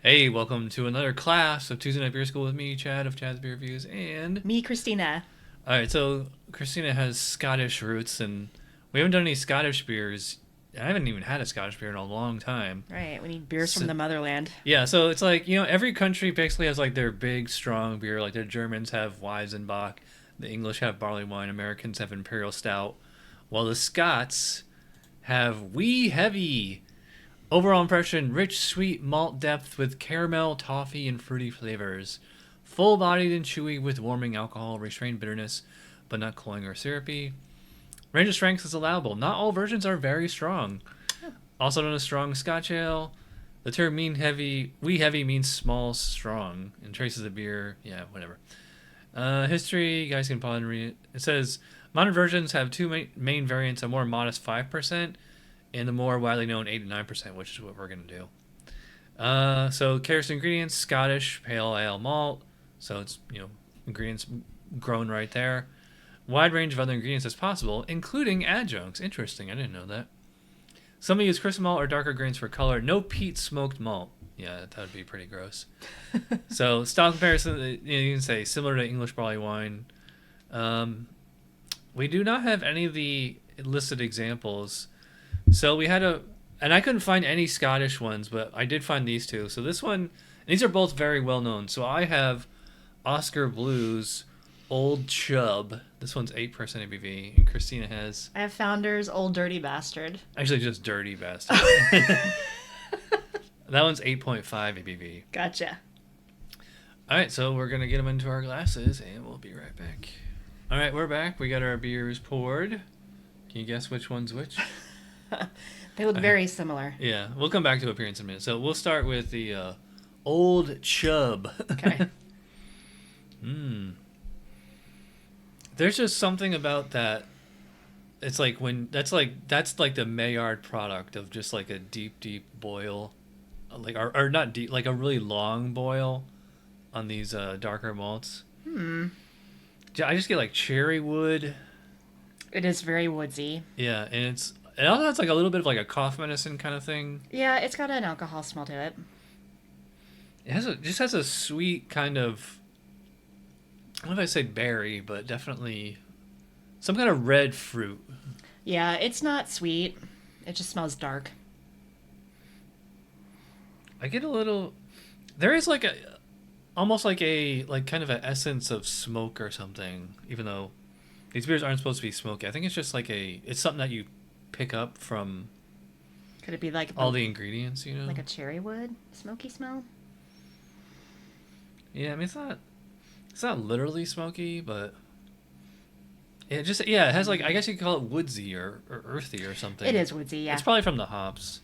Hey, welcome to another class of Tuesday Night Beer School with me, Chad of Chad's Beer Reviews, and... Me, Cristina. Alright, so Christina has Scottish roots, and we haven't done any Scottish beers. I haven't even had a Scottish beer in a long time. Right, we need beers So, from the motherland. yeah, so it's like, every country basically has, like, their big, strong beer. Like, the Germans have Weizenbock, the English have barleywine, Americans have imperial stout, while the Scots have Wee Heavy. Overall impression, rich, sweet malt depth with caramel, toffee, and fruity flavors. Full-bodied and chewy with warming alcohol, restrained bitterness, but not cloying or syrupy. Range of strengths is allowable. Not all versions are very strong. Also known as strong Scotch ale. The term wee heavy means small, strong, and traces of beer. Yeah, whatever. History, you guys can pause and read it. It says, modern versions have two main variants, a more modest 5%, and the more widely known 8 to 9%, which is what we're going to do. So character ingredients, Scottish pale ale malt. So it's, ingredients grown right there. Wide range of other ingredients as possible, including adjuncts. Interesting, I didn't know that. Some use crystal malt or darker grains for color. No peat smoked malt. Yeah, that would be pretty gross. So style comparison, you can say similar to English barley wine. We do not have any of the listed examples. So we had and I couldn't find any Scottish ones, but I did find these two. So this one, these are both very well known. So I have Oskar Blues Old Chub. This one's 8% ABV, and Christina has... I have Founders Old Dirty Bastard. Actually, just Dirty Bastard. That one's 8.5 ABV. Gotcha. All right, so we're going to get them into our glasses, and we'll be right back. All right, we're back. We got our beers poured. Can you guess which one's which? They look very similar. Yeah, we'll come back to appearance in a minute. So we'll start with the Old Chub. Okay. There's just something about that. It's like that's like the Maillard product of just like a deep boil, like or not deep, like a really long boil on these darker malts. I just get like cherry wood. It is very woodsy. Yeah, and it also has like a little bit of like a cough medicine kind of thing. Yeah, it's got an alcohol smell to it. It just has a sweet kind of, I don't know if I say berry, but definitely some kind of red fruit. Yeah, it's not sweet. It just smells dark. I get a little, there is like almost like kind of an essence of smoke or something, even though these beers aren't supposed to be smoky. I think it's just like it's something that you pick up from Could it be like all the ingredients, like a cherry wood smoky smell? Yeah, I mean it's not literally smoky, but it has like, I guess you could call it woodsy or earthy or something. It is woodsy, yeah. It's probably from the hops.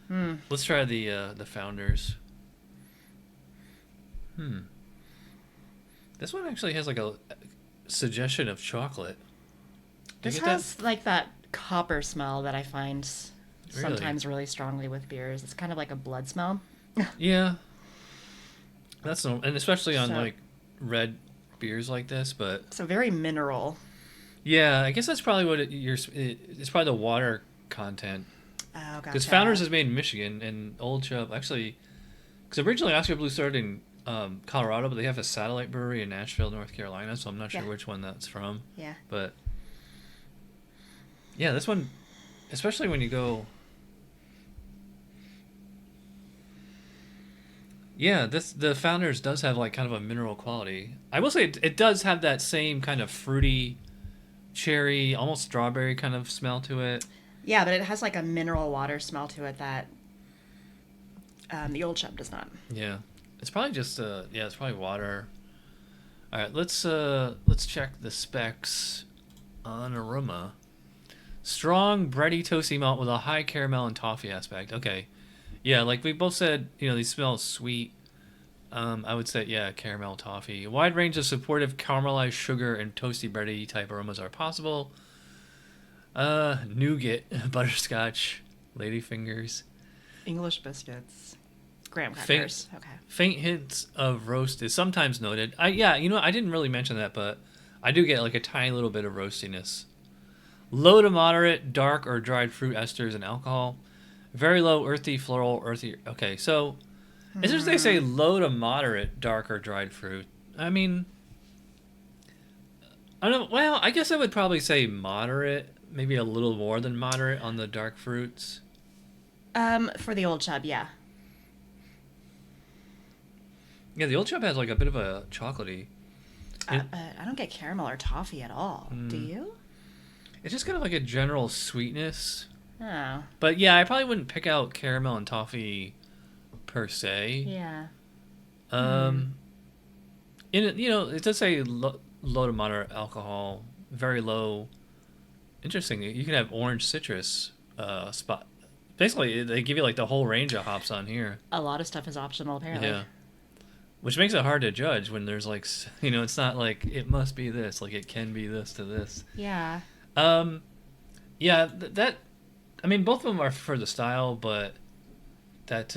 Let's try the Founders. This one actually has like a suggestion of chocolate. This has like that copper smell that I find sometimes really strongly with beers. It's kind of like a blood smell. Yeah. That's normal, and especially on like red beers like this, but so very mineral. Yeah, I guess that's probably what it's probably the water content. Oh, gotcha. Because Founders is made in Michigan, and Old Chub actually, because originally Oskar Blues started in Colorado, but they have a satellite brewery in Nashville, North Carolina, so I'm not sure which one that's from. Yeah. But yeah, this one, especially when you go. Yeah, the Founders does have like kind of a mineral quality. I will say it does have that same kind of fruity, cherry, almost strawberry kind of smell to it. Yeah, but it has like a mineral water smell to it that the Old Chub does not. Yeah, it's probably just it's probably water. All right, let's check the specs on aroma. Strong, bready, toasty malt with a high caramel and toffee aspect. Okay. Yeah, like we both said, these smell sweet. I would say, caramel, toffee. A wide range of supportive caramelized sugar and toasty bready type aromas are possible. Nougat, butterscotch, ladyfingers. English biscuits. Graham crackers. Okay. Faint hints of roast is sometimes noted. I didn't really mention that, but I do get like a tiny little bit of roastiness. Low to moderate, dark or dried fruit esters and alcohol. Very low, earthy, floral, earthy. Okay, so It's just they say low to moderate dark or dried fruit. I mean, I don't. Well, I guess I would probably say moderate, maybe a little more than moderate on the dark fruits. For the Old Chub, yeah. Yeah, the Old Chub has like a bit of a chocolatey. But I don't get caramel or toffee at all. Do you? It's just kind of like a general sweetness. Oh. But yeah, I probably wouldn't pick out caramel and toffee per se. Yeah. It does say low to moderate alcohol, very low. Interesting. You can have orange citrus spot. Basically, they give you like the whole range of hops on here. A lot of stuff is optional, apparently. Yeah. Which makes it hard to judge when there's like, it's not like it must be this, like it can be this to this. Yeah. Yeah, I mean, both of them are for the style, but that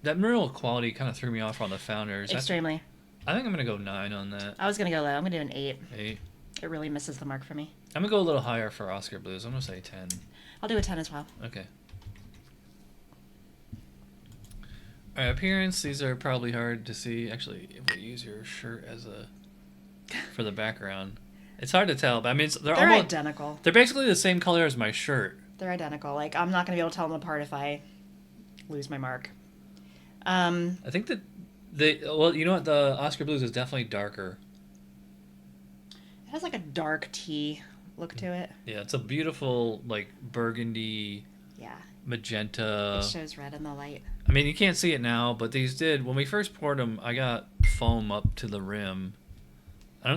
mineral quality kind of threw me off on the Founders. Extremely. I think I'm going to go 9 on that. I was going to go low. I'm going to do an 8. 8. It really misses the mark for me. I'm going to go a little higher for Oskar Blues. I'm going to say 10. I'll do a 10 as well. Okay. All right, appearance. These are probably hard to see. Actually, if we use your shirt for the background, it's hard to tell. But I mean, they're almost identical. They're basically the same color as my shirt. They're identical. Like, I'm not going to be able to tell them apart if I lose my mark. I think that you know what? The Oskar Blues is definitely darker. It has like a dark tea look to it. Yeah, it's a beautiful like burgundy. Yeah. Magenta. It shows red in the light. I mean, you can't see it now, but these did. When we first poured them, I got foam up to the rim.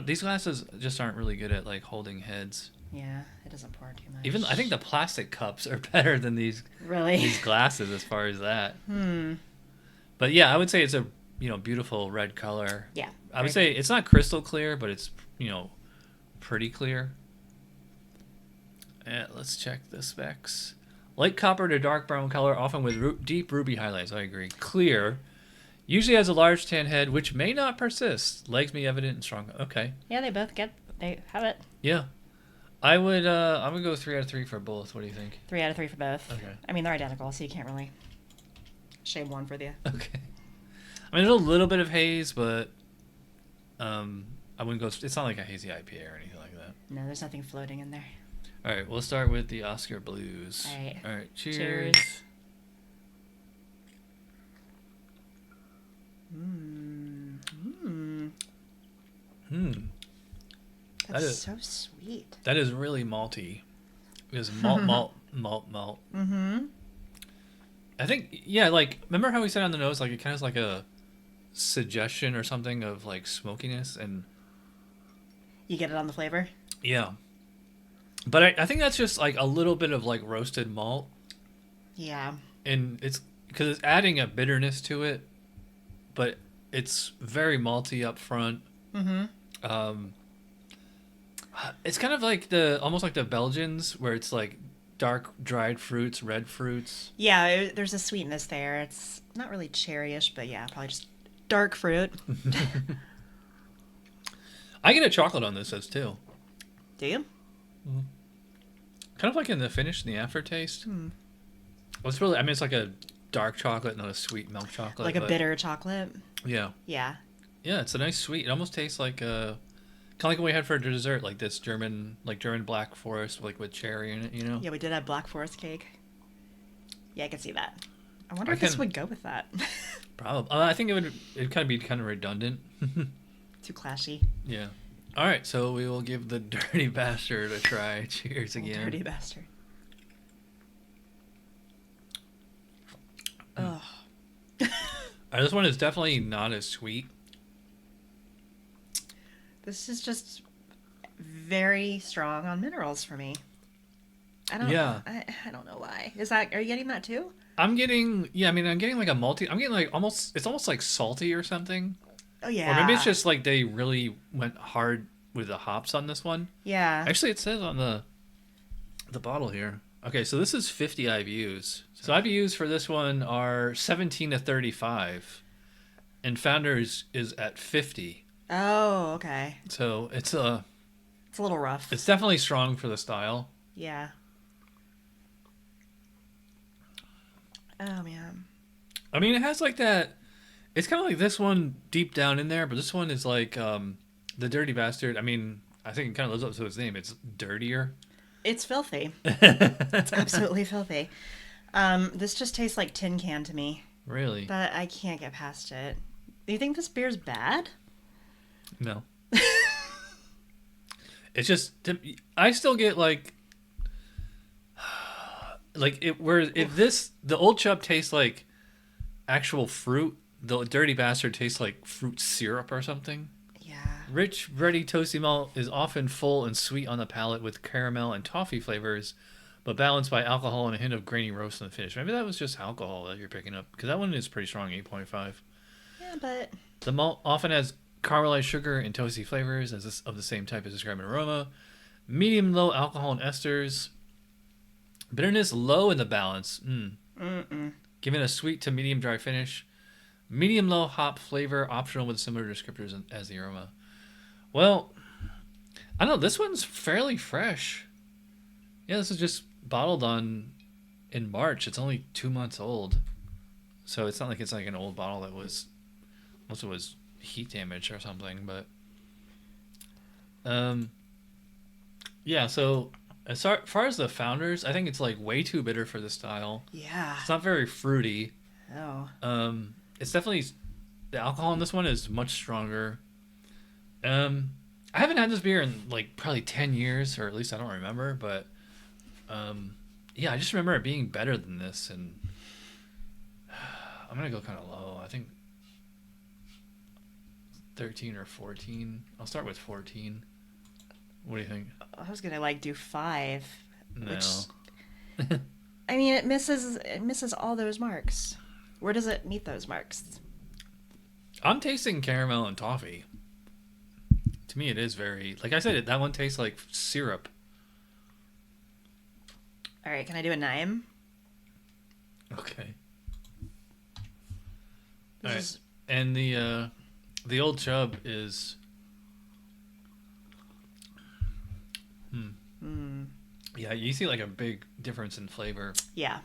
These glasses just aren't really good at like holding heads. Yeah, it doesn't pour too much. Even I think the plastic cups are better than these glasses as far as that. But yeah, I would say it's a beautiful red color. Yeah. I would say it's not crystal clear, but it's pretty clear. And let's check the specs. Light copper to dark brown color, often with deep ruby highlights. I agree. Clear. Usually has a large tan head, which may not persist. Legs may be evident and strong. Okay. Yeah, they have it. Yeah. I would go 3 out of 3 for both. What do you think? 3 out of 3 for both. Okay. I mean, they're identical, so you can't really shame one for the... Okay. I mean, there's a little bit of haze, but I wouldn't go... It's not like a hazy IPA or anything like that. No, there's nothing floating in there. All right, we'll start with the Oskar Blues. All right, cheers. Cheers. That's so sweet. That is really malty. It is malt. Mm-hmm. I think, yeah, like, remember how we said on the nose, like, it kind of has like a suggestion or something of like smokiness, and you get it on the flavor? Yeah. But I think that's just like a little bit of like roasted malt. Yeah. And it's because it's adding a bitterness to it, but it's very malty up front. Mm-hmm. It's kind of like almost like the Belgians, where it's like dark dried fruits, red fruits. Yeah, there's a sweetness there. It's not really cherryish, but yeah, probably just dark fruit. I get a chocolate on this as too. Do you? Mm-hmm. Kind of like in the finish and the aftertaste. Well, it's really, I mean, it's like a dark chocolate, not a sweet milk chocolate. Like a bitter chocolate? Yeah. Yeah. Yeah, it's a nice sweet. It almost tastes like kind of like what we had for dessert, like this German Black Forest, like with cherry in it, you know? Yeah, we did have Black Forest cake. Yeah, I can see that. I wonder if this would go with that. Probably. I think it'd kind of be kind of redundant. Too clashy. Yeah. All right, so we will give the Dirty Bastard a try. Cheers again. Dirty Bastard. Oh. This one is definitely not as sweet. This is just very strong on minerals for me. I don't know why. Are you getting that too? I'm getting like a malty. I'm getting like it's almost like salty or something. Oh yeah. Or maybe it's just like they really went hard with the hops on this one. Yeah. Actually, it says on the bottle here. Okay, so this is 50 IBUs. So IBUs for this one are 17 to 35, and Founders is at 50. Oh, okay. So it's a little rough. It's definitely strong for the style. Yeah. Oh man. I mean, it has like that. It's kind of like this one deep down in there, but this one is like the Dirty Bastard. I mean, I think it kind of lives up to its name. It's dirtier. It's filthy. It's absolutely filthy. This just tastes like tin can to me. Really? But I can't get past it. Do you think this beer's bad? No. It's just I still get like it. Whereas if the Old Chub tastes like actual fruit, the Dirty Bastard tastes like fruit syrup or something. Yeah. Rich, bready, toasty malt is often full and sweet on the palate with caramel and toffee flavors, but balanced by alcohol and a hint of grainy roast in the finish. Maybe that was just alcohol that you're picking up, because that one is pretty strong, 8.5. Yeah, but The malt often has caramelized sugar and toasty flavors of the same type as described in aroma. Medium-low alcohol and esters. Bitterness low in the balance. Giving a sweet to medium dry finish. Medium-low hop flavor, optional with similar descriptors as the aroma. Well, I don't know. This one's fairly fresh. Yeah, this is just bottled in March. It's only 2 months old. So it's not like it's like an old bottle that was, most of it was heat damage or something, but yeah, so as far as the founders, I think it's like way too bitter for the style. yeah. It's not very fruity. Oh. It's definitely, the alcohol in this one is much stronger. I haven't had this beer in like probably 10 years, or at least I don't remember, but yeah, I just remember it being better than this, and I'm gonna go kind of low. I think 13 or 14. I'll start with 14. What do you think? I was gonna like do 5. No. Which, I mean, it misses all those marks. Where does it meet those marks? I'm tasting caramel and toffee. To me, it is very, like I said, that one tastes like syrup. All right, can I do a 9? Okay. This All right. is And the Old Chub is, yeah, you see like a big difference in flavor. yeah.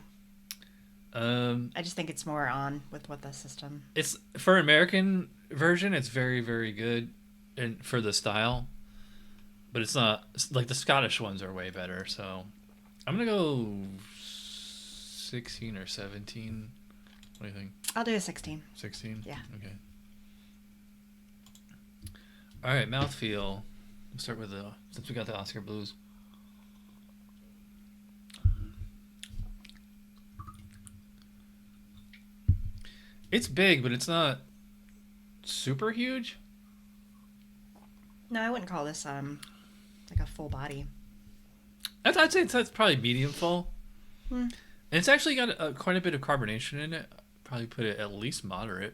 I just think it's more on with what the system. It's for American version. It's very, very good, and for the style, but it's not like the Scottish ones are way better. So I'm gonna go 16 or 17. What do you think? I'll do a 16. 16. Yeah. Okay. All right, mouthfeel. We'll start with since we got the Oskar Blues. It's big, but it's not super huge. No, I wouldn't call this like a full body. I'd say that's probably medium full. Hmm. And it's actually got quite a bit of carbonation in it. Probably put it at least moderate.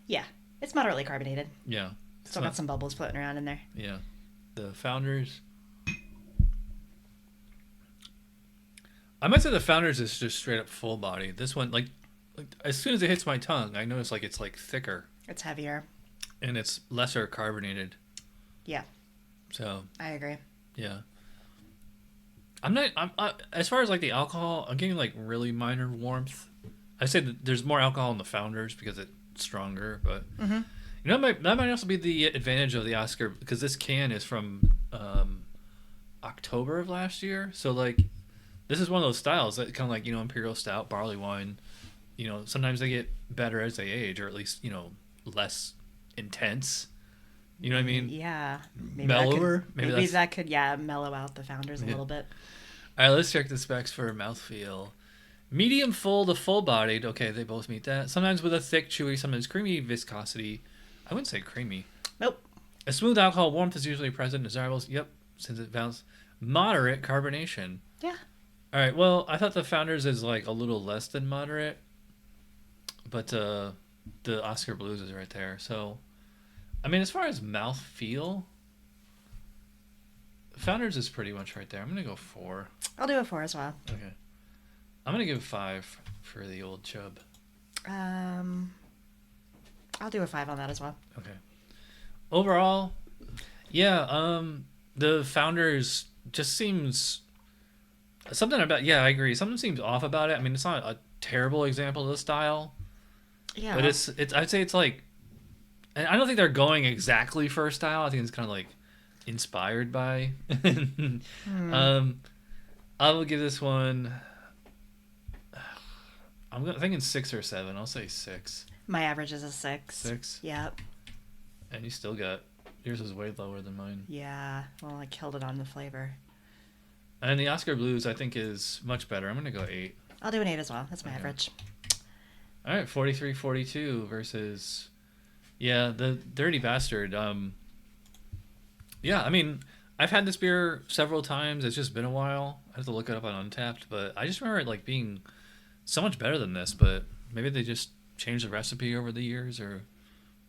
Yeah, it's moderately carbonated. Yeah. Still got some bubbles floating around in there. Yeah. The Founders. I might say the Founders is just straight up full body. This one, like as soon as it hits my tongue, I notice like it's like thicker. It's heavier. And it's lesser carbonated. Yeah. So. I agree. Yeah. I'm as far as like the alcohol, I'm getting like really minor warmth. I say that there's more alcohol in the Founders because it's stronger, but you know that might also be the advantage of the Oskar, because this can is from October of last year. So like this is one of those styles that kind of like, you know, imperial stout, barley wine. You know, sometimes they get better as they age, or at least, you know, less intense. You know what I mean? Yeah. Mellower? Maybe that could mellow out the Founders a little bit. All right, let's check the specs for mouthfeel. Medium full to full bodied. Okay, they both meet that. Sometimes with a thick, chewy, sometimes creamy viscosity. I wouldn't say creamy. Nope. A smooth alcohol warmth is usually present. Desirables. Yep, since it balanced. Moderate carbonation. Yeah. All right, well, I thought the Founders is like a little less than moderate. But the Oskar Blues is right there. So, I mean, as far as mouthfeel, Founders is pretty much right there. I'm going to go 4. I'll do a 4 as well. Okay. I'm going to give 5 for the Old Chub. I'll do a 5 on that as well. Okay. Overall, yeah, the Founders just seems something about, yeah, I agree. Something seems off about it. I mean, it's not a terrible example of the style, Yeah. But it's I'd say it's like, and I don't think they're going exactly for a style. I think it's kind of like inspired by. I will give this one. I'm thinking 6 or 7. I'll say 6. My average is a 6. 6. Yep. And you still got yours is way lower than mine. Yeah. Well, I killed it on the flavor. And the Oskar Blues I think is much better. I'm gonna go 8. I'll do an 8 as well. That's my average. All right, 43-42 versus, the Dirty Bastard. Yeah, I mean, I've had this beer several times. It's just been a while. I have to look it up on Untappd, but I just remember it like being so much better than this. But maybe they just changed the recipe over the years, or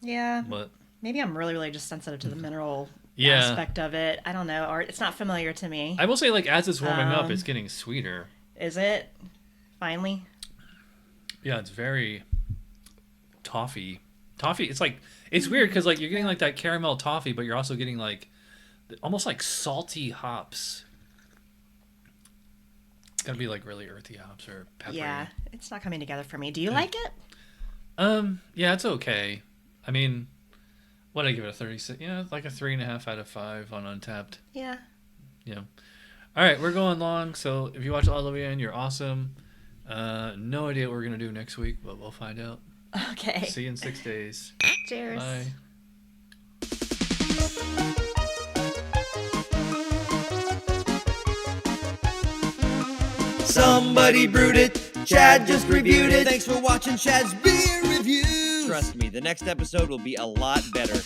but maybe I'm really, really just sensitive to the mineral aspect of it. I don't know, or it's not familiar to me. I will say, like, as it's warming up, it's getting sweeter. Is it? Finally? Yeah, it's very toffee. It's like, it's weird because like you're getting like that caramel toffee, but you're also getting like almost like salty hops. It's gotta be like really earthy hops or peppery. Yeah, it's not coming together for me. Do you like it? Yeah, it's okay. I mean, what did I give it, a 36? Yeah, like a 3.5 out of 5 on Untappd. Yeah. Yeah. All right, we're going long. So if you watch all the way in, you're awesome. No idea what we're gonna do next week, but we'll find out. Okay. See you in 6 days. Cheers. Bye. Somebody brewed it. Chad just reviewed it. Thanks for watching Chad's beer review. Trust me, the next episode will be a lot better.